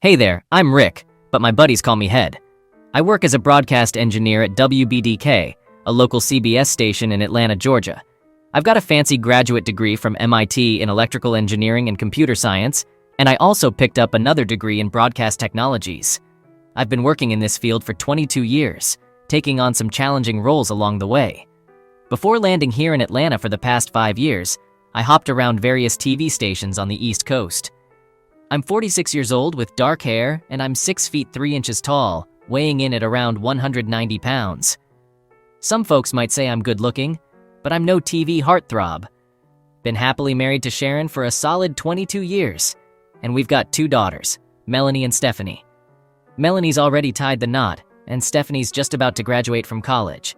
Hey there, I'm Rick, but my buddies call me Head. I work as a broadcast engineer at WBDK, a local CBS station in Atlanta, Georgia. I've got a fancy graduate degree from MIT in electrical engineering and computer science, and I also picked up another degree in broadcast technologies. I've been working in this field for 22 years, taking on some challenging roles along the way. Before landing here in Atlanta for the past 5 years, I hopped around various TV stations on the East Coast. I'm 46 years old with dark hair, and I'm 6 feet 3 inches tall, weighing in at around 190 pounds. Some folks might say I'm good looking, but I'm no TV heartthrob. Been happily married to Sharon for a solid 22 years, and we've got 2 daughters, Melanie and Stephanie. Melanie's already tied the knot, and Stephanie's just about to graduate from college.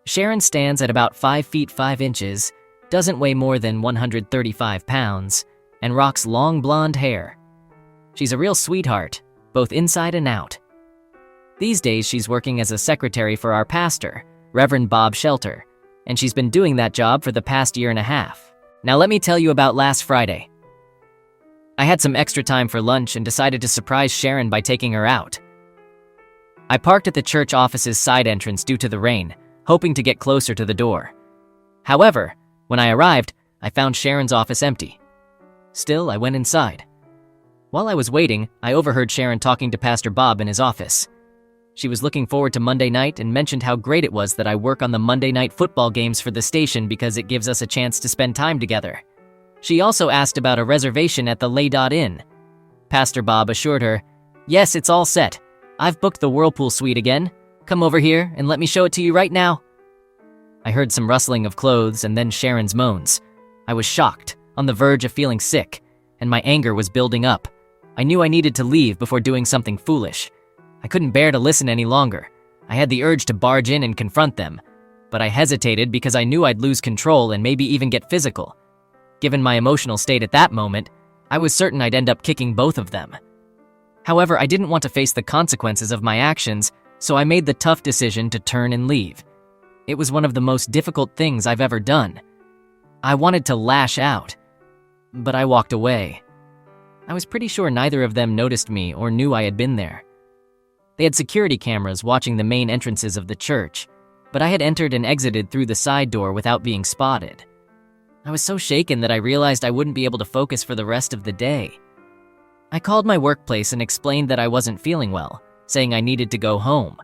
Sharon stands at about 5 feet 5 inches, doesn't weigh more than 135 pounds, and rocks long blonde hair. She's a real sweetheart, both inside and out. These days she's working as a secretary for our pastor, Reverend Bob Shelter, and she's been doing that job for the past 1.5 years. Now let me tell you about last Friday. I had some extra time for lunch and decided to surprise Sharon by taking her out. I parked at the church office's side entrance due to the rain, hoping to get closer to the door. However, when I arrived, I found Sharon's office empty. Still, I went inside. While I was waiting, I overheard Sharon talking to Pastor Bob in his office. She was looking forward to Monday night and mentioned how great it was that I work on the Monday night football games for the station because it gives us a chance to spend time together. She also asked about a reservation at the Lay Inn. Pastor Bob assured her, "Yes, it's all set. I've booked the Whirlpool suite again. Come over here and let me show it to you right now." I heard some rustling of clothes and then Sharon's moans. I was shocked, on the verge of feeling sick, and my anger was building up. I knew I needed to leave before doing something foolish. I couldn't bear to listen any longer. I had the urge to barge in and confront them, but I hesitated because I knew I'd lose control and maybe even get physical. Given my emotional state at that moment, I was certain I'd end up kicking both of them. However, I didn't want to face the consequences of my actions, so I made the tough decision to turn and leave. It was one of the most difficult things I've ever done. I wanted to lash out, but I walked away. I was pretty sure neither of them noticed me or knew I had been there. They had security cameras watching the main entrances of the church, but I had entered and exited through the side door without being spotted. I was so shaken that I realized I wouldn't be able to focus for the rest of the day. I called my workplace and explained that I wasn't feeling well, saying I needed to go home.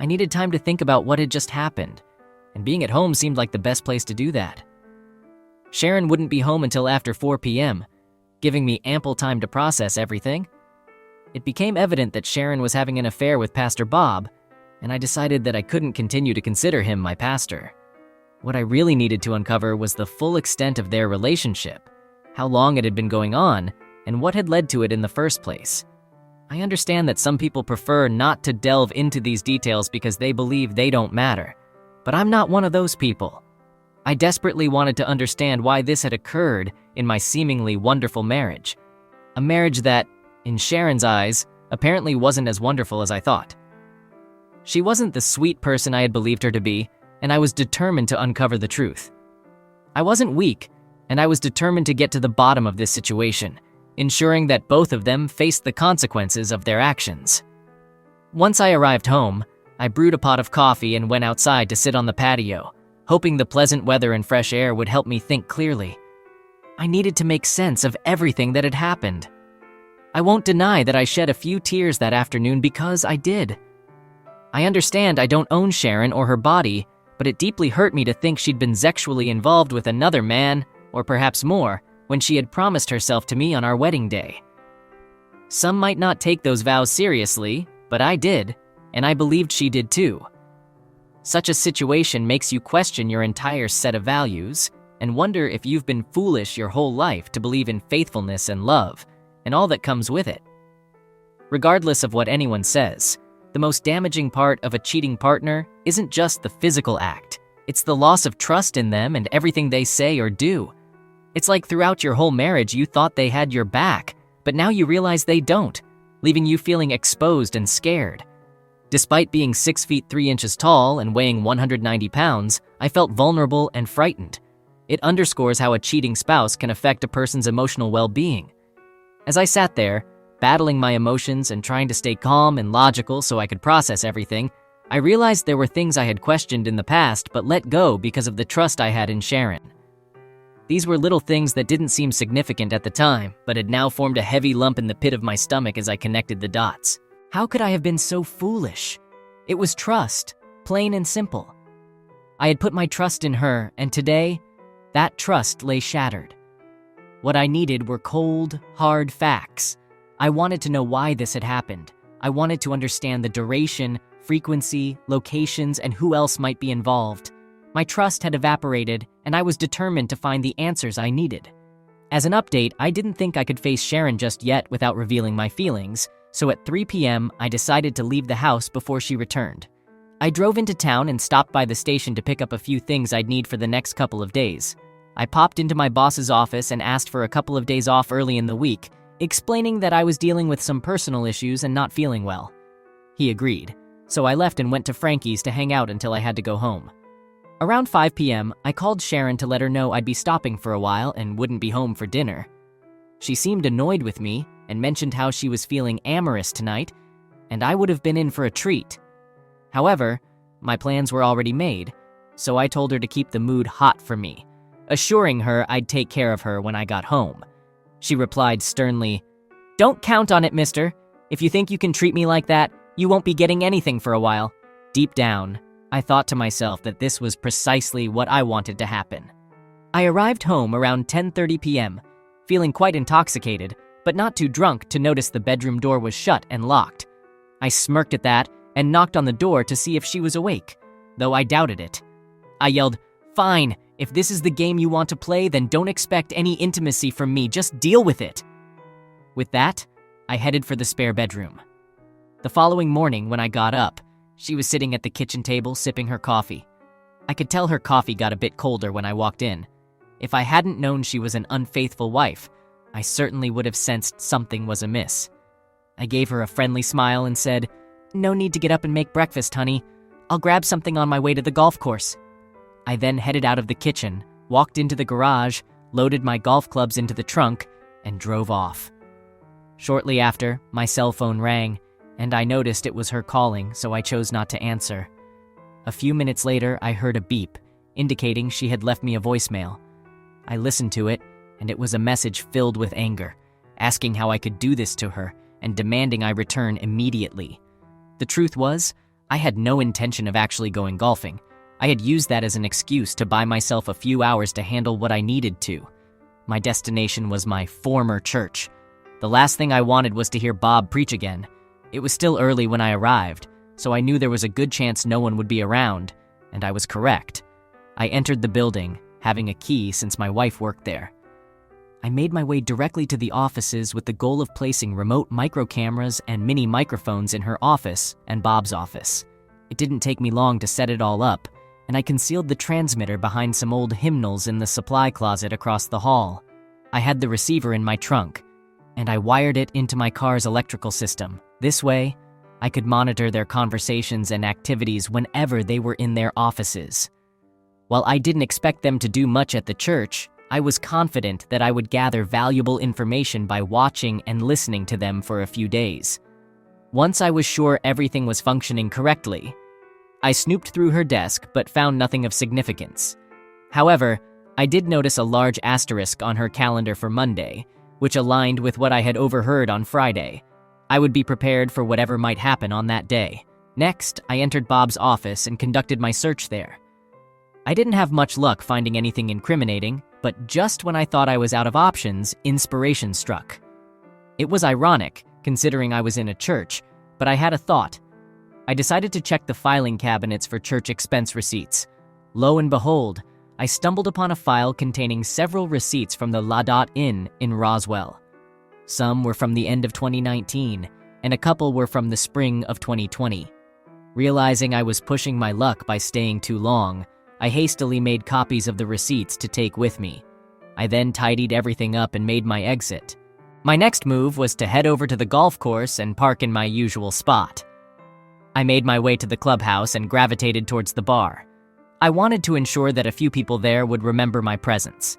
I needed time to think about what had just happened, and being at home seemed like the best place to do that. Sharon wouldn't be home until after 4 p.m., giving me ample time to process everything. It became evident that Sharon was having an affair with Pastor Bob, and I decided that I couldn't continue to consider him my pastor. What I really needed to uncover was the full extent of their relationship, how long it had been going on, and what had led to it in the first place. I understand that some people prefer not to delve into these details because they believe they don't matter, but I'm not one of those people. I desperately wanted to understand why this had occurred in my seemingly wonderful marriage. A marriage that, in Sharon's eyes, apparently wasn't as wonderful as I thought. She wasn't the sweet person I had believed her to be, and I was determined to uncover the truth. I wasn't weak, and I was determined to get to the bottom of this situation, ensuring that both of them faced the consequences of their actions. Once I arrived home, I brewed a pot of coffee and went outside to sit on the patio, hoping the pleasant weather and fresh air would help me think clearly. I needed to make sense of everything that had happened. I won't deny that I shed a few tears that afternoon because I did. I understand I don't own Sharon or her body, but it deeply hurt me to think she'd been sexually involved with another man, or perhaps more, when she had promised herself to me on our wedding day. Some might not take those vows seriously, but I did, and I believed she did too. Such a situation makes you question your entire set of values and wonder if you've been foolish your whole life to believe in faithfulness and love, and all that comes with it. Regardless of what anyone says, the most damaging part of a cheating partner isn't just the physical act, it's the loss of trust in them and everything they say or do. It's like throughout your whole marriage you thought they had your back, but now you realize they don't, leaving you feeling exposed and scared. Despite being 6 feet 3 inches tall and weighing 190 pounds, I felt vulnerable and frightened. It underscores how a cheating spouse can affect a person's emotional well-being. As I sat there, Battling my emotions and trying to stay calm and logical so I could process everything, I realized there were things I had questioned in the past but let go because of the trust I had in Sharon. These were little things that didn't seem significant at the time, but had now formed a heavy lump in the pit of my stomach as I connected the dots. How could I have been so foolish? It was trust, plain and simple. I had put my trust in her, and today, that trust lay shattered. What I needed were cold, hard facts. I wanted to know why this had happened. I wanted to understand the duration, frequency, locations, and who else might be involved. My trust had evaporated, and I was determined to find the answers I needed. As an update, I didn't think I could face Sharon just yet without revealing my feelings, so at 3 p.m., I decided to leave the house before she returned. I drove into town and stopped by the station to pick up a few things I'd need for the next couple of days. I popped into my boss's office and asked for a couple of days off early in the week, explaining that I was dealing with some personal issues and not feeling well. He agreed, so I left and went to Frankie's to hang out until I had to go home. Around 5 p.m., I called Sharon to let her know I'd be stopping for a while and wouldn't be home for dinner. She seemed annoyed with me and mentioned how she was feeling amorous tonight, and I would have been in for a treat. However, my plans were already made, so I told her to keep the mood hot for me, assuring her I'd take care of her when I got home. She replied sternly, "Don't count on it, mister. If you think you can treat me like that, you won't be getting anything for a while." Deep down, I thought to myself that this was precisely what I wanted to happen. I arrived home around 10:30 p.m., feeling quite intoxicated, but not too drunk to notice the bedroom door was shut and locked. I smirked at that and knocked on the door to see if she was awake, though I doubted it. I yelled, "Fine, if this is the game you want to play, then don't expect any intimacy from me, just deal with it." With that, I headed for the spare bedroom. The following morning when I got up, she was sitting at the kitchen table sipping her coffee. I could tell her coffee got a bit colder when I walked in. If I hadn't known she was an unfaithful wife, I certainly would have sensed something was amiss. I gave her a friendly smile and said, "No need to get up and make breakfast, honey. I'll grab something on my way to the golf course." I then headed out of the kitchen, walked into the garage, loaded my golf clubs into the trunk, and drove off. Shortly after, my cell phone rang, and I noticed it was her calling, so I chose not to answer. A few minutes later, I heard a beep, indicating she had left me a voicemail. I listened to it, and it was a message filled with anger, asking how I could do this to her and demanding I return immediately. The truth was, I had no intention of actually going golfing. I had used that as an excuse to buy myself a few hours to handle what I needed to. My destination was my former church. The last thing I wanted was to hear Bob preach again. It was still early when I arrived, so I knew there was a good chance no one would be around, and I was correct. I entered the building, having a key since my wife worked there. I made my way directly to the offices with the goal of placing remote micro cameras and mini microphones in her office and Bob's office. It didn't take me long to set it all up, and I concealed the transmitter behind some old hymnals in the supply closet across the hall. I had the receiver in my trunk, and I wired it into my car's electrical system. This way, I could monitor their conversations and activities whenever they were in their offices. While I didn't expect them to do much at the church, I was confident that I would gather valuable information by watching and listening to them for a few days. Once I was sure everything was functioning correctly, I snooped through her desk but found nothing of significance. However, I did notice a large asterisk on her calendar for Monday, which aligned with what I had overheard on Friday. I would be prepared for whatever might happen on that day. Next, I entered Bob's office and conducted my search there. I didn't have much luck finding anything incriminating, but just when I thought I was out of options, inspiration struck. It was ironic, considering I was in a church, but I had a thought. I decided to check the filing cabinets for church expense receipts. Lo and behold, I stumbled upon a file containing several receipts from the La Dot Inn in Roswell. Some were from the end of 2019, and a couple were from the spring of 2020. Realizing I was pushing my luck by staying too long, I hastily made copies of the receipts to take with me. I then tidied everything up and made my exit. My next move was to head over to the golf course and park in my usual spot. I made my way to the clubhouse and gravitated towards the bar. I wanted to ensure that a few people there would remember my presence.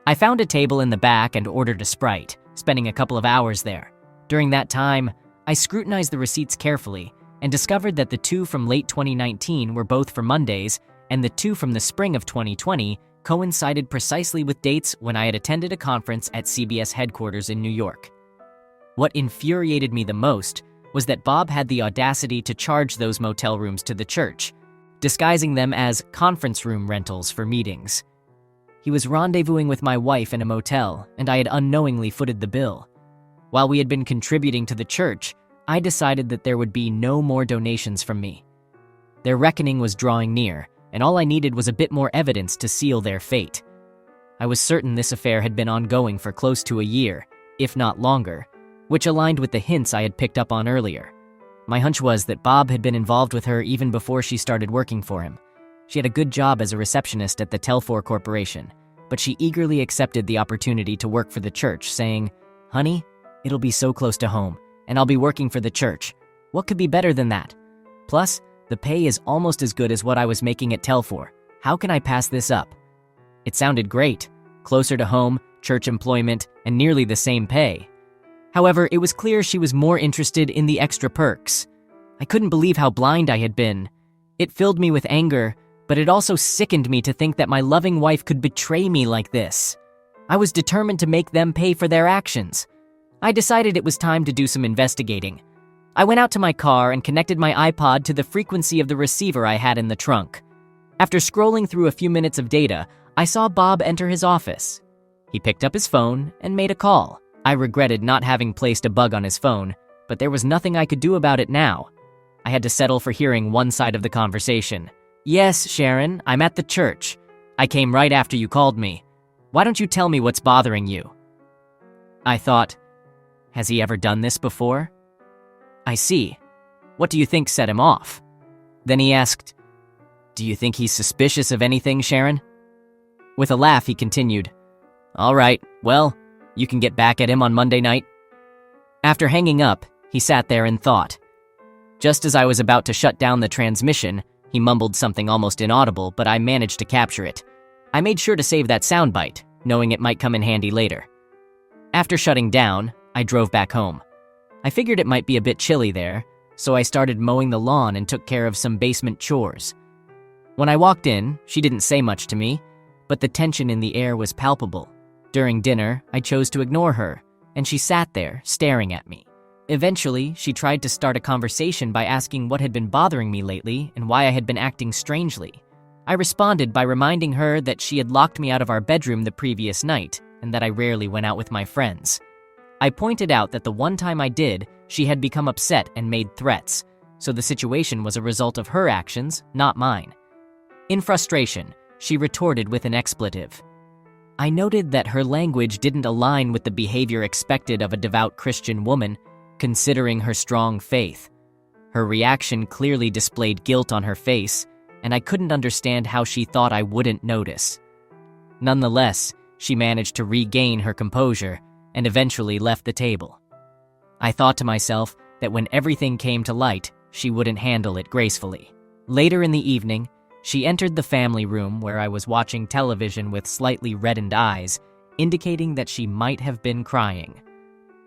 I found a table in the back and ordered a Sprite, spending a couple of hours there. During that time, I scrutinized the receipts carefully and discovered that the two from late 2019 were both for Mondays, and the two from the spring of 2020 coincided precisely with dates when I had attended a conference at CBS headquarters in New York. What infuriated me the most was that Bob had the audacity to charge those motel rooms to the church, disguising them as conference room rentals for meetings. He was rendezvousing with my wife in a motel, and I had unknowingly footed the bill. While we had been contributing to the church, I decided that there would be no more donations from me. Their reckoning was drawing near, and all I needed was a bit more evidence to seal their fate. I was certain this affair had been ongoing for close to a year, if not longer, which aligned with the hints I had picked up on earlier. My hunch was that Bob had been involved with her even before she started working for him. She had a good job as a receptionist at the Telfor Corporation, but she eagerly accepted the opportunity to work for the church, saying, "Honey, it'll be so close to home, and I'll be working for the church. What could be better than that? Plus, the pay is almost as good as what I was making at Telfor. How can I pass this up?" It sounded great. Closer to home, church employment, and nearly the same pay. However, it was clear she was more interested in the extra perks. I couldn't believe how blind I had been. It filled me with anger, but it also sickened me to think that my loving wife could betray me like this. I was determined to make them pay for their actions. I decided it was time to do some investigating. I went out to my car and connected my iPod to the frequency of the receiver I had in the trunk. After scrolling through a few minutes of data, I saw Bob enter his office. He picked up his phone and made a call. I regretted not having placed a bug on his phone, but there was nothing I could do about it now. I had to settle for hearing one side of the conversation. "Yes, Sharon, I'm at the church. I came right after you called me. Why don't you tell me what's bothering you?" I thought, has he ever done this before? I see. What do you think set him off? Then he asked, "Do you think he's suspicious of anything, Sharon?" With a laugh, he continued, "All right, well, you can get back at him on Monday night." After hanging up, he sat there and thought. Just as I was about to shut down the transmission, he mumbled something almost inaudible, but I managed to capture it. I made sure to save that soundbite, knowing it might come in handy later. After shutting down, I drove back home. I figured it might be a bit chilly there, so I started mowing the lawn and took care of some basement chores. When I walked in, she didn't say much to me, but the tension in the air was palpable. During dinner, I chose to ignore her, and she sat there, staring at me. Eventually, she tried to start a conversation by asking what had been bothering me lately and why I had been acting strangely. I responded by reminding her that she had locked me out of our bedroom the previous night, and that I rarely went out with my friends. I pointed out that the one time I did, she had become upset and made threats, so the situation was a result of her actions, not mine. In frustration, she retorted with an expletive. I noted that her language didn't align with the behavior expected of a devout Christian woman, considering her strong faith. Her reaction clearly displayed guilt on her face, and I couldn't understand how she thought I wouldn't notice. Nonetheless, she managed to regain her composure and eventually left the table. I thought to myself that when everything came to light, she wouldn't handle it gracefully. Later in the evening, she entered the family room where I was watching television with slightly reddened eyes, indicating that she might have been crying.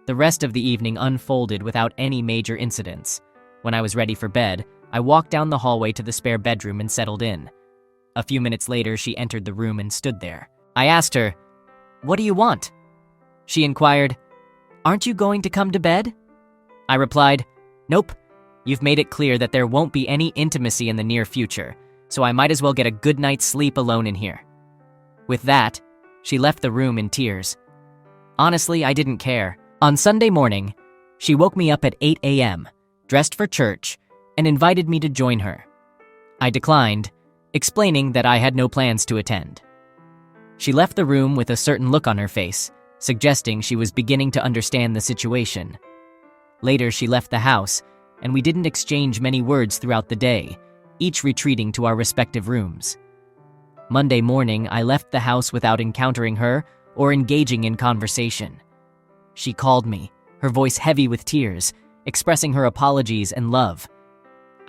The rest of the evening unfolded without any major incidents. When I was ready for bed, I walked down the hallway to the spare bedroom and settled in. A few minutes later, she entered the room and stood there. I asked her, "What do you want?" She inquired, "Aren't you going to come to bed?" I replied, "Nope. You've made it clear that there won't be any intimacy in the near future, so I might as well get a good night's sleep alone in here." With that, she left the room in tears. Honestly, I didn't care. On Sunday morning, she woke me up at 8 a.m., dressed for church, and invited me to join her. I declined, explaining that I had no plans to attend. She left the room with a certain look on her face, suggesting she was beginning to understand the situation. Later, she left the house, and we didn't exchange many words throughout the day, each retreating to our respective rooms. Monday morning, I left the house without encountering her or engaging in conversation. She called me, her voice heavy with tears, expressing her apologies and love.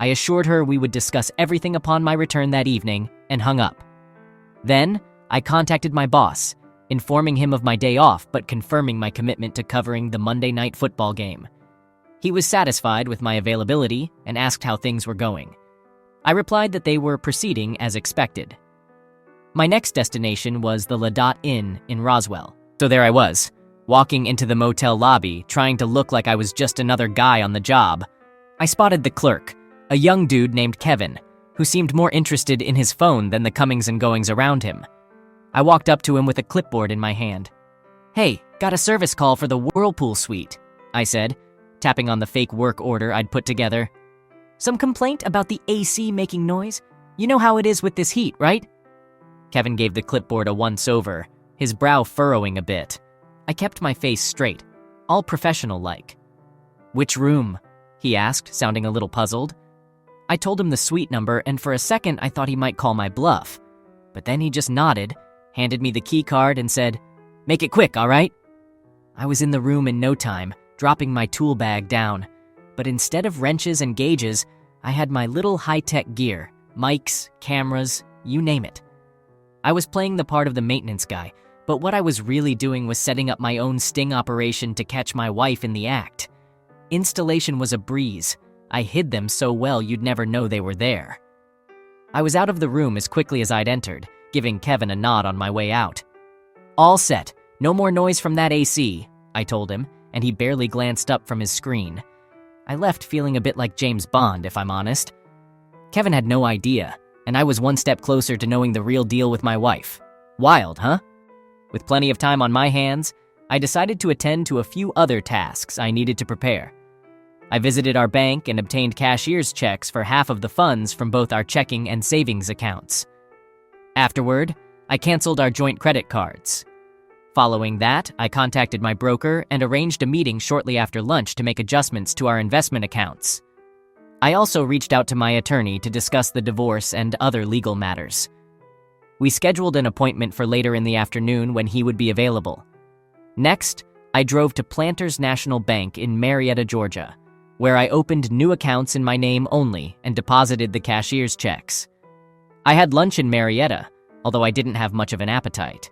I assured her we would discuss everything upon my return that evening and hung up. Then, I contacted my boss, informing him of my day off but confirming my commitment to covering the Monday night football game. He was satisfied with my availability and asked how things were going. I replied that they were proceeding as expected. My next destination was the Ladot Inn in Roswell. So there I was, walking into the motel lobby, trying to look like I was just another guy on the job. I spotted the clerk, a young dude named Kevin, who seemed more interested in his phone than the comings and goings around him. I walked up to him with a clipboard in my hand. "Hey, got a service call for the Whirlpool suite," I said, tapping on the fake work order I'd put together. "Some complaint about the AC making noise? You know how it is with this heat, right?" Kevin gave the clipboard a once-over, his brow furrowing a bit. I kept my face straight, all professional-like. "Which room?" he asked, sounding a little puzzled. I told him the suite number, and for a second I thought he might call my bluff. But then he just nodded, handed me the key card, and said, "Make it quick, all right?" I was in the room in no time, dropping my tool bag down. But instead of wrenches and gauges, I had my little high-tech gear, mics, cameras, you name it. I was playing the part of the maintenance guy, but what I was really doing was setting up my own sting operation to catch my wife in the act. Installation was a breeze. I hid them so well you'd never know they were there. I was out of the room as quickly as I'd entered, giving Kevin a nod on my way out. "All set. No more noise from that AC," I told him, and he barely glanced up from his screen. I left feeling a bit like James Bond, if I'm honest. Kevin had no idea, and I was one step closer to knowing the real deal with my wife. Wild, huh? With plenty of time on my hands, I decided to attend to a few other tasks I needed to prepare. I visited our bank and obtained cashier's checks for half of the funds from both our checking and savings accounts. Afterward, I canceled our joint credit cards. Following that, I contacted my broker and arranged a meeting shortly after lunch to make adjustments to our investment accounts. I also reached out to my attorney to discuss the divorce and other legal matters. We scheduled an appointment for later in the afternoon when he would be available. Next, I drove to Planters National Bank in Marietta, Georgia, where I opened new accounts in my name only and deposited the cashier's checks. I had lunch in Marietta, although I didn't have much of an appetite.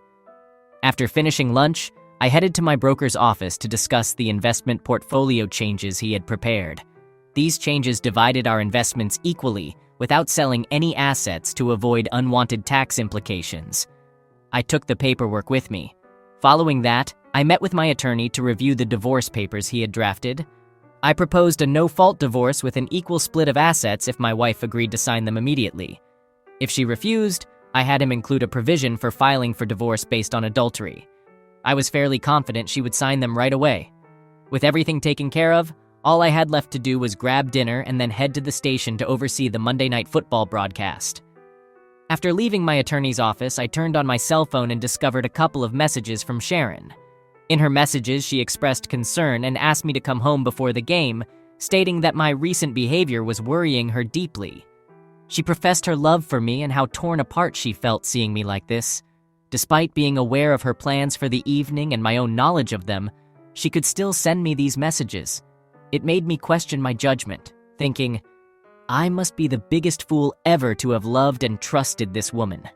After finishing lunch, I headed to my broker's office to discuss the investment portfolio changes he had prepared. These changes divided our investments equally without selling any assets to avoid unwanted tax implications. I took the paperwork with me. Following that, I met with my attorney to review the divorce papers he had drafted. I proposed a no-fault divorce with an equal split of assets if my wife agreed to sign them immediately. If she refused, I had him include a provision for filing for divorce based on adultery. I was fairly confident she would sign them right away. With everything taken care of, all I had left to do was grab dinner and then head to the station to oversee the Monday Night Football broadcast. After leaving my attorney's office, I turned on my cell phone and discovered a couple of messages from Sharon. In her messages, she expressed concern and asked me to come home before the game, stating that my recent behavior was worrying her deeply. She professed her love for me and how torn apart she felt seeing me like this. Despite being aware of her plans for the evening and my own knowledge of them, she could still send me these messages. It made me question my judgment, thinking, I must be the biggest fool ever to have loved and trusted this woman.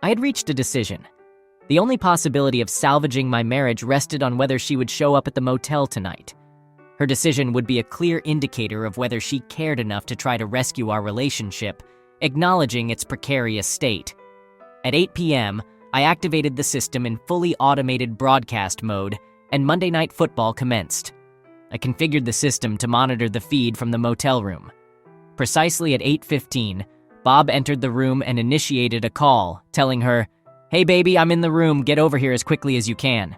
I had reached a decision. The only possibility of salvaging my marriage rested on whether she would show up at the motel tonight. Her decision would be a clear indicator of whether she cared enough to try to rescue our relationship, acknowledging its precarious state. At 8 p.m., I activated the system in fully automated broadcast mode, and Monday Night Football commenced. I configured the system to monitor the feed from the motel room. Precisely at 8:15, Bob entered the room and initiated a call, telling her, "Hey baby, I'm in the room, get over here as quickly as you can."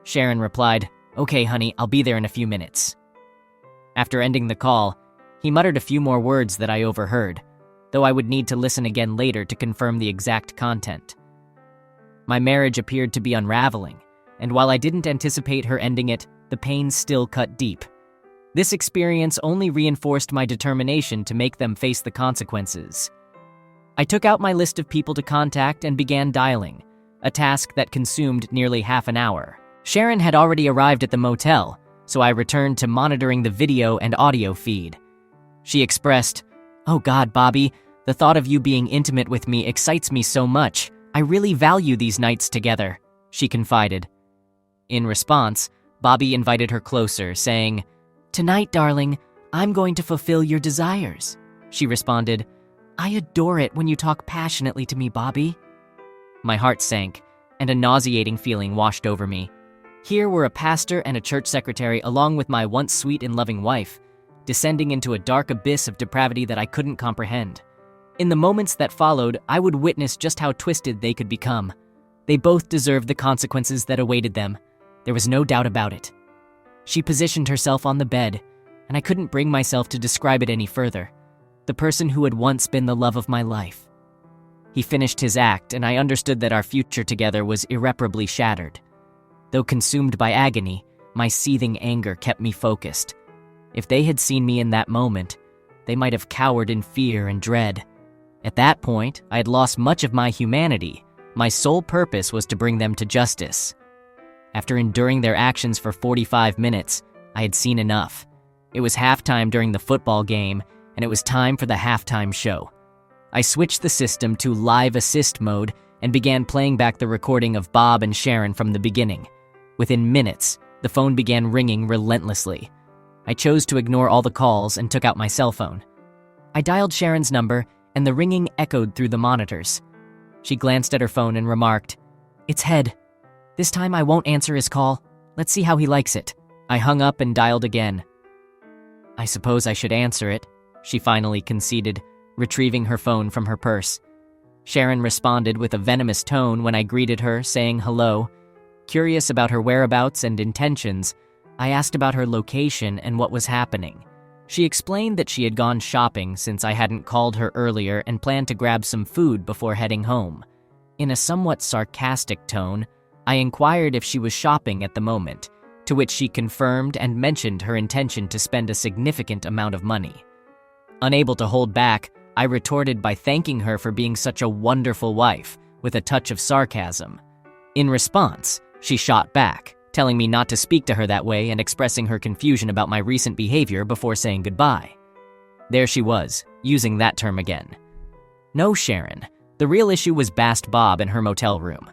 Sharon replied, "Okay honey, I'll be there in a few minutes." After ending the call, he muttered a few more words that I overheard, though I would need to listen again later to confirm the exact content. My marriage appeared to be unraveling, and while I didn't anticipate her ending it, the pain still cut deep. This experience only reinforced my determination to make them face the consequences. I took out my list of people to contact and began dialing, a task that consumed nearly half an hour. Sharon had already arrived at the motel, so I returned to monitoring the video and audio feed. She expressed, "Oh God, Bobby, the thought of you being intimate with me excites me so much. I really value these nights together, she confided. In response, Bobby invited her closer, saying, "Tonight, darling, I'm going to fulfill your desires." She responded, "I adore it when you talk passionately to me, Bobby." My heart sank, and a nauseating feeling washed over me. Here were a pastor and a church secretary along with my once sweet and loving wife, descending into a dark abyss of depravity that I couldn't comprehend. In the moments that followed, I would witness just how twisted they could become. They both deserved the consequences that awaited them. There was no doubt about it. She positioned herself on the bed, and I couldn't bring myself to describe it any further. The person who had once been the love of my life. He finished his act, and I understood that our future together was irreparably shattered. Though consumed by agony, my seething anger kept me focused. If they had seen me in that moment, they might have cowered in fear and dread. At that point, I had lost much of my humanity. My sole purpose was to bring them to justice. After enduring their actions for 45 minutes, I had seen enough. It was halftime during the football game, and it was time for the halftime show. I switched the system to live assist mode and began playing back the recording of Bob and Sharon from the beginning. Within minutes, the phone began ringing relentlessly. I chose to ignore all the calls and took out my cell phone. I dialed Sharon's number, and the ringing echoed through the monitors. She glanced at her phone and remarked, "It's Head. This time I won't answer his call. Let's see how he likes it." I hung up and dialed again. "I suppose I should answer it," she finally conceded, retrieving her phone from her purse. Sharon responded with a venomous tone when I greeted her, saying hello. Curious about her whereabouts and intentions, I asked about her location and what was happening. She explained that she had gone shopping since I hadn't called her earlier and planned to grab some food before heading home. In a somewhat sarcastic tone, I inquired if she was shopping at the moment, to which she confirmed and mentioned her intention to spend a significant amount of money. Unable to hold back, I retorted by thanking her for being such a wonderful wife, with a touch of sarcasm. In response, she shot back, telling me not to speak to her that way and expressing her confusion about my recent behavior before saying goodbye. There she was, using that term again. No, Sharon. The real issue was Bast Bob in her motel room.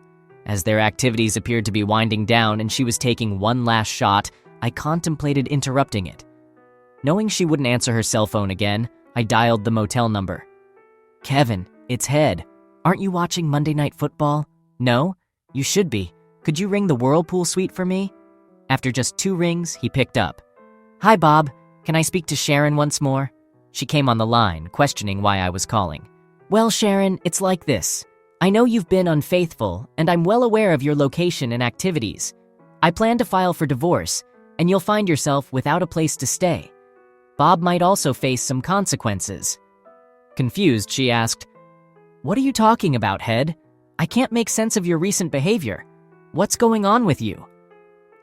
As their activities appeared to be winding down and she was taking one last shot, I contemplated interrupting it. Knowing she wouldn't answer her cell phone again, I dialed the motel number. "Kevin, it's Head. Aren't you watching Monday Night Football? No? You should be. Could you ring the Whirlpool suite for me?" After just 2 rings, he picked up. "Hi, Bob. Can I speak to Sharon once more?" She came on the line, questioning why I was calling. "Well, Sharon, it's like this. I know you've been unfaithful, and I'm well aware of your location and activities. I plan to file for divorce, and you'll find yourself without a place to stay. Bob might also face some consequences." Confused, she asked, "What are you talking about, Head? I can't make sense of your recent behavior. What's going on with you?"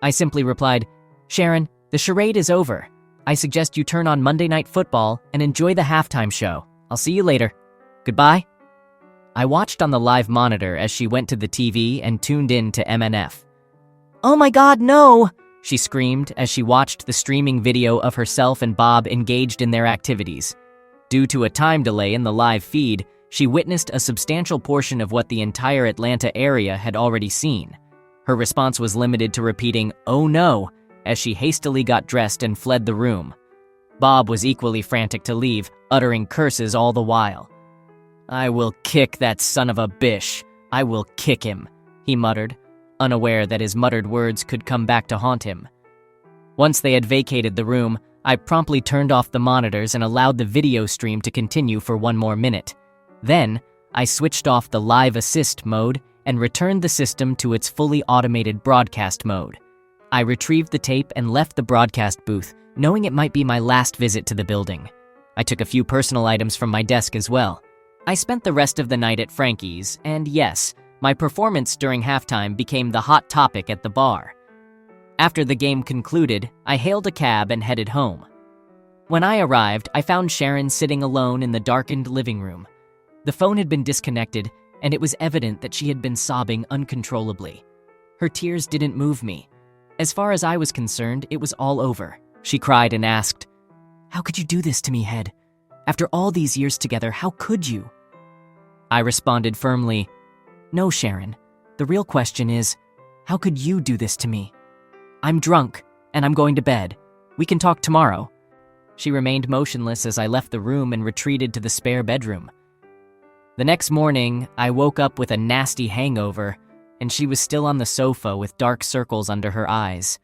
I simply replied, "Sharon, the charade is over. I suggest you turn on Monday Night Football and enjoy the halftime show. I'll see you later. Goodbye." I watched on the live monitor as she went to the TV and tuned in to MNF. "Oh my God, no!" she screamed as she watched the streaming video of herself and Bob engaged in their activities. Due to a time delay in the live feed, she witnessed a substantial portion of what the entire Atlanta area had already seen. Her response was limited to repeating, "Oh no," as she hastily got dressed and fled the room. Bob was equally frantic to leave, uttering curses all the while. "I will kick that son of a bish. I will kick him," he muttered, unaware that his muttered words could come back to haunt him. Once they had vacated the room, I promptly turned off the monitors and allowed the video stream to continue for 1 more minute. Then, I switched off the live assist mode and returned the system to its fully automated broadcast mode. I retrieved the tape and left the broadcast booth, knowing it might be my last visit to the building. I took a few personal items from my desk as well. I spent the rest of the night at Frankie's, and yes, my performance during halftime became the hot topic at the bar. After the game concluded, I hailed a cab and headed home. When I arrived, I found Sharon sitting alone in the darkened living room. The phone had been disconnected, and it was evident that she had been sobbing uncontrollably. Her tears didn't move me. As far as I was concerned, it was all over. She cried and asked, "How could you do this to me, Head? After all these years together, how could you?" I responded firmly, No, Sharon. The real question is, how could you do this to me? I'm drunk, and I'm going to bed. We can talk tomorrow. She remained motionless as I left the room and retreated to the spare bedroom. The next morning, I woke up with a nasty hangover, and she was still on the sofa with dark circles under her eyes.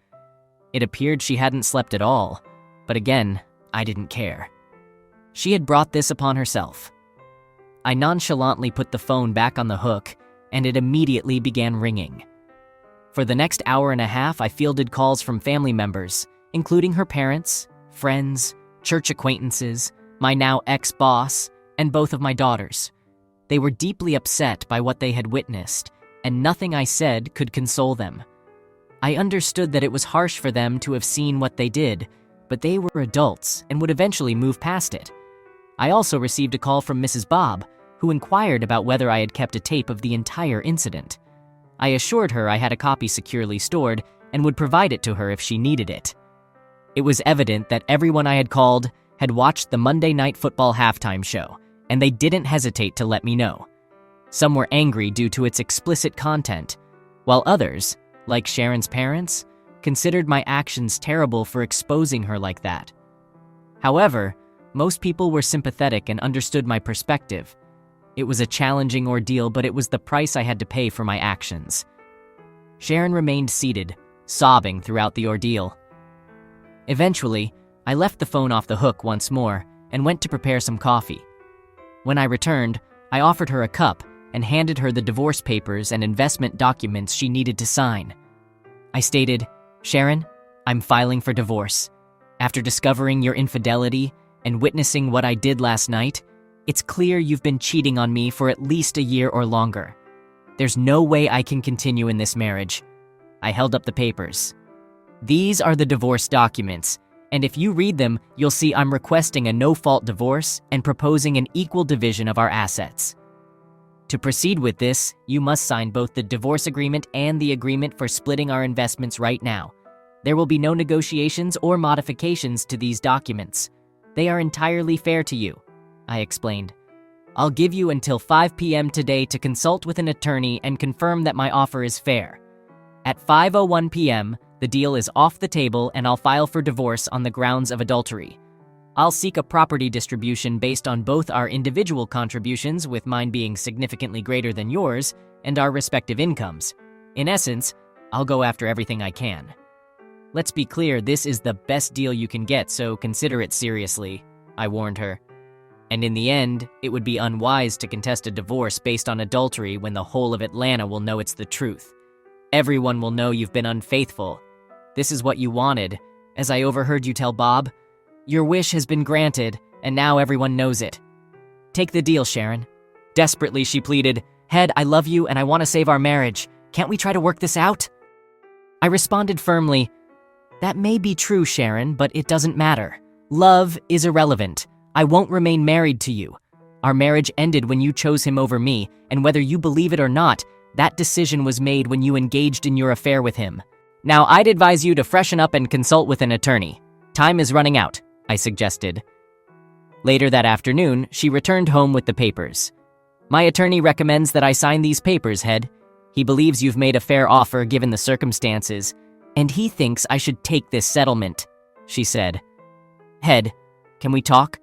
It appeared she hadn't slept at all, but again, I didn't care. She had brought this upon herself. I nonchalantly put the phone back on the hook, and it immediately began ringing. For the next hour and a half, I fielded calls from family members, including her parents, friends, church acquaintances, my now ex-boss, and both of my daughters. They were deeply upset by what they had witnessed, and nothing I said could console them. I understood that it was harsh for them to have seen what they did, but they were adults and would eventually move past it. I also received a call from Mrs. Bob, who inquired about whether I had kept a tape of the entire incident. I assured her I had a copy securely stored and would provide it to her if she needed it. It was evident that everyone I had called had watched the Monday Night Football halftime show, and they didn't hesitate to let me know. Some were angry due to its explicit content, while others, like Sharon's parents, considered my actions terrible for exposing her like that. However, most people were sympathetic and understood my perspective. It was a challenging ordeal, but it was the price I had to pay for my actions. Sharon remained seated, sobbing throughout the ordeal. Eventually, I left the phone off the hook once more and went to prepare some coffee. When I returned, I offered her a cup and handed her the divorce papers and investment documents she needed to sign. I stated, "Sharon, I'm filing for divorce. After discovering your infidelity and witnessing what I did last night, it's clear you've been cheating on me for at least a year or longer. There's no way I can continue in this marriage." I held up the papers. "These are the divorce documents, and if you read them, you'll see I'm requesting a no-fault divorce and proposing an equal division of our assets. To proceed with this, you must sign both the divorce agreement and the agreement for splitting our investments right now. There will be no negotiations or modifications to these documents. They are entirely fair to you," I explained. "I'll give you until 5 p.m. today to consult with an attorney and confirm that my offer is fair. At 5:01 p.m., the deal is off the table and I'll file for divorce on the grounds of adultery. I'll seek a property distribution based on both our individual contributions, with mine being significantly greater than yours, and our respective incomes. In essence, I'll go after everything I can. Let's be clear, this is the best deal you can get, so consider it seriously," I warned her. "And in the end, it would be unwise to contest a divorce based on adultery when the whole of Atlanta will know it's the truth. Everyone will know you've been unfaithful. This is what you wanted, as I overheard you tell Bob. Your wish has been granted, and now everyone knows it. Take the deal, Sharon." Desperately, she pleaded, "Head, I love you and I want to save our marriage. Can't we try to work this out?" I responded firmly, "That may be true, Sharon, but it doesn't matter. Love is irrelevant. I won't remain married to you. Our marriage ended when you chose him over me, and whether you believe it or not, that decision was made when you engaged in your affair with him. Now, I'd advise you to freshen up and consult with an attorney. Time is running out," I suggested. Later that afternoon, she returned home with the papers. "My attorney recommends that I sign these papers, Head. He believes you've made a fair offer given the circumstances, and he thinks I should take this settlement," she said. "Head, can we talk?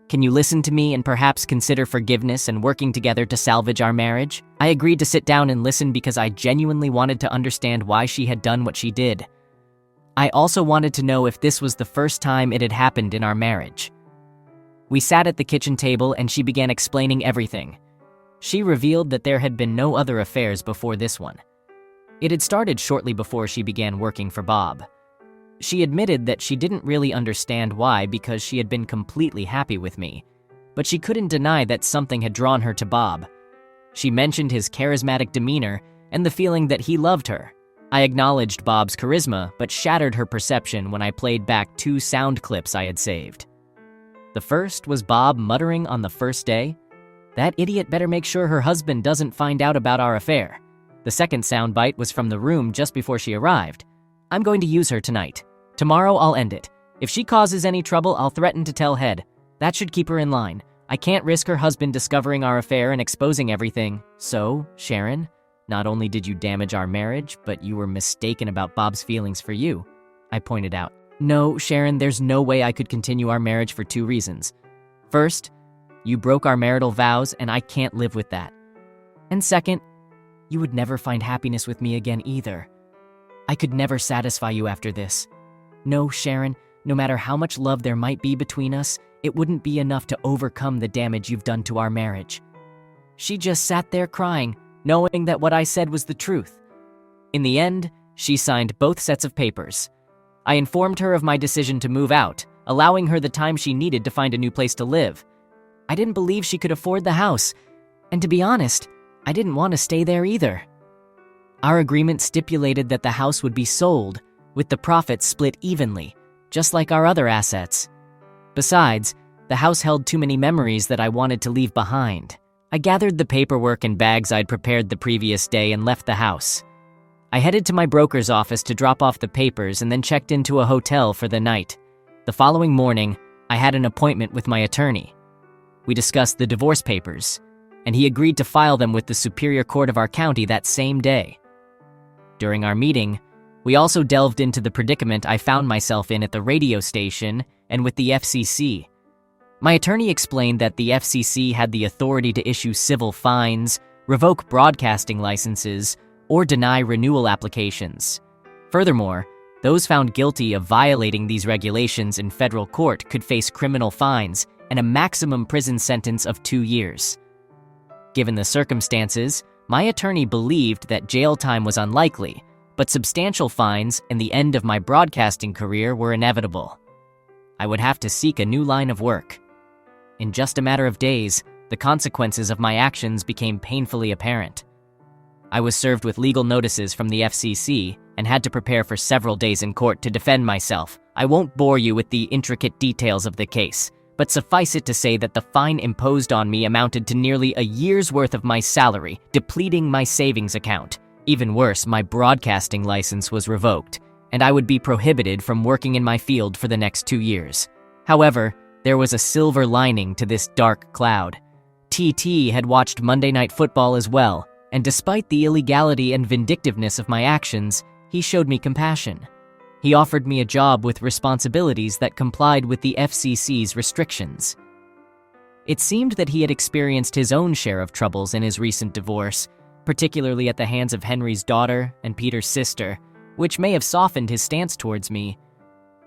Can you listen to me and perhaps consider forgiveness and working together to salvage our marriage?" I agreed to sit down and listen because I genuinely wanted to understand why she had done what she did. I also wanted to know if this was the first time it had happened in our marriage. We sat at the kitchen table and she began explaining everything. She revealed that there had been no other affairs before this one. It had started shortly before she began working for Bob. She admitted that she didn't really understand why, because she had been completely happy with me, but she couldn't deny that something had drawn her to Bob. She mentioned his charismatic demeanor and the feeling that he loved her. I acknowledged Bob's charisma, but shattered her perception when I played back 2 sound clips I had saved. The first was Bob muttering on the first day, "That idiot better make sure her husband doesn't find out about our affair." The second soundbite was from the room just before she arrived. "I'm going to use her tonight. Tomorrow I'll end it. If she causes any trouble, I'll threaten to tell Head. That should keep her in line. I can't risk her husband discovering our affair and exposing everything. So, Sharon, not only did you damage our marriage, but you were mistaken about Bob's feelings for you, I pointed out. No, Sharon, there's no way I could continue our marriage for 2 reasons. First, you broke our marital vows, and I can't live with that. And second, you would never find happiness with me again either. I could never satisfy you after this. No, Sharon, no matter how much love there might be between us, it wouldn't be enough to overcome the damage you've done to our marriage. She just sat there crying, knowing that what I said was the truth. In the end, she signed both sets of papers. I informed her of my decision to move out, allowing her the time she needed to find a new place to live. I didn't believe she could afford the house, and to be honest, I didn't want to stay there either. Our agreement stipulated that the house would be sold, with the profits split evenly, just like our other assets. Besides, the house held too many memories that I wanted to leave behind. I gathered the paperwork and bags I'd prepared the previous day and left the house. I headed to my broker's office to drop off the papers and then checked into a hotel for the night. The following morning, I had an appointment with my attorney. We discussed the divorce papers, and he agreed to file them with the Superior Court of our county that same day. During our meeting, we also delved into the predicament I found myself in at the radio station and with the FCC. My attorney explained that the FCC had the authority to issue civil fines, revoke broadcasting licenses, or deny renewal applications. Furthermore, those found guilty of violating these regulations in federal court could face criminal fines and a maximum prison sentence of 2 years. Given the circumstances, my attorney believed that jail time was unlikely, but substantial fines and the end of my broadcasting career were inevitable. I would have to seek a new line of work. In just a matter of days, the consequences of my actions became painfully apparent. I was served with legal notices from the FCC and had to prepare for several days in court to defend myself. I won't bore you with the intricate details of the case, but suffice it to say that the fine imposed on me amounted to nearly a year's worth of my salary, depleting my savings account. Even worse, my broadcasting license was revoked, and I would be prohibited from working in my field for the next 2 years. However, there was a silver lining to this dark cloud. TT had watched Monday Night Football as well, and despite the illegality and vindictiveness of my actions, he showed me compassion. He offered me a job with responsibilities that complied with the FCC's restrictions. It seemed that he had experienced his own share of troubles in his recent divorce, particularly at the hands of Henry's daughter and Peter's sister, which may have softened his stance towards me.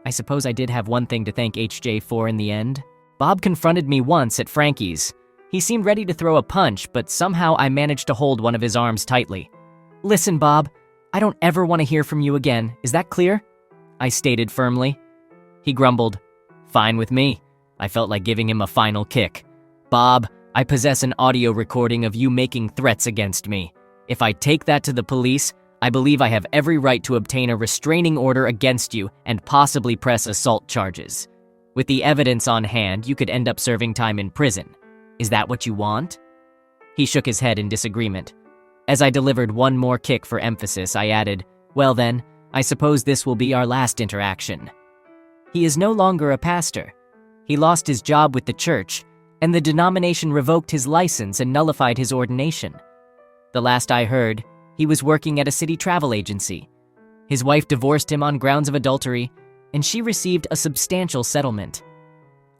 I suppose I did have one thing to thank HJ for in the end. Bob confronted me once at Frankie's. He seemed ready to throw a punch, but somehow I managed to hold one of his arms tightly. "Listen, Bob, I don't ever want to hear from you again. Is that clear?" I stated firmly. He grumbled, "Fine with me." I felt like giving him a final kick. "Bob, I possess an audio recording of you making threats against me. If I take that to the police, I believe I have every right to obtain a restraining order against you and possibly press assault charges. With the evidence on hand, you could end up serving time in prison. Is that what you want?" He shook his head in disagreement. As I delivered one more kick for emphasis, I added, "Well then, I suppose this will be our last interaction." He is no longer a pastor. He lost his job with the church, and the denomination revoked his license and nullified his ordination. The last I heard, he was working at a city travel agency. His wife divorced him on grounds of adultery, and she received a substantial settlement.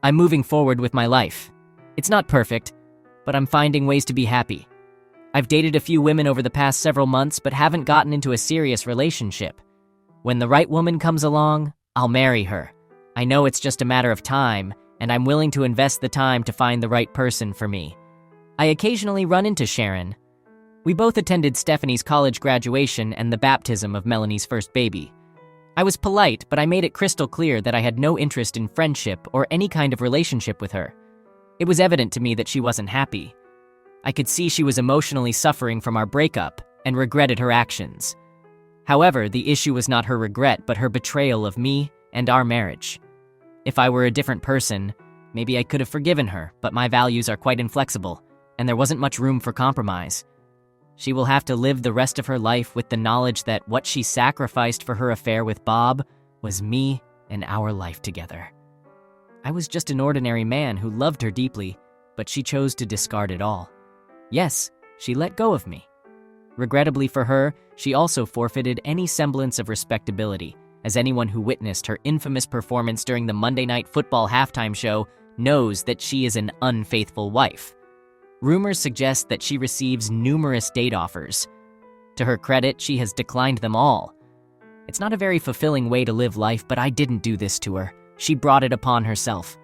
I'm moving forward with my life. It's not perfect, but I'm finding ways to be happy. I've dated a few women over the past several months, but haven't gotten into a serious relationship. When the right woman comes along, I'll marry her. I know it's just a matter of time, and I'm willing to invest the time to find the right person for me. I occasionally run into Sharon. We both attended Stephanie's college graduation and the baptism of Melanie's first baby. I was polite, but I made it crystal clear that I had no interest in friendship or any kind of relationship with her. It was evident to me that she wasn't happy. I could see she was emotionally suffering from our breakup and regretted her actions. However, the issue was not her regret, but her betrayal of me and our marriage. If I were a different person, maybe I could have forgiven her, but my values are quite inflexible, and there wasn't much room for compromise. She will have to live the rest of her life with the knowledge that what she sacrificed for her affair with Bob was me and our life together. I was just an ordinary man who loved her deeply, but she chose to discard it all. Yes, she let go of me. Regrettably for her, she also forfeited any semblance of respectability, as anyone who witnessed her infamous performance during the Monday Night Football halftime show knows that she is an unfaithful wife. Rumors suggest that she receives numerous date offers. To her credit, she has declined them all. It's not a very fulfilling way to live life, but I didn't do this to her. She brought it upon herself.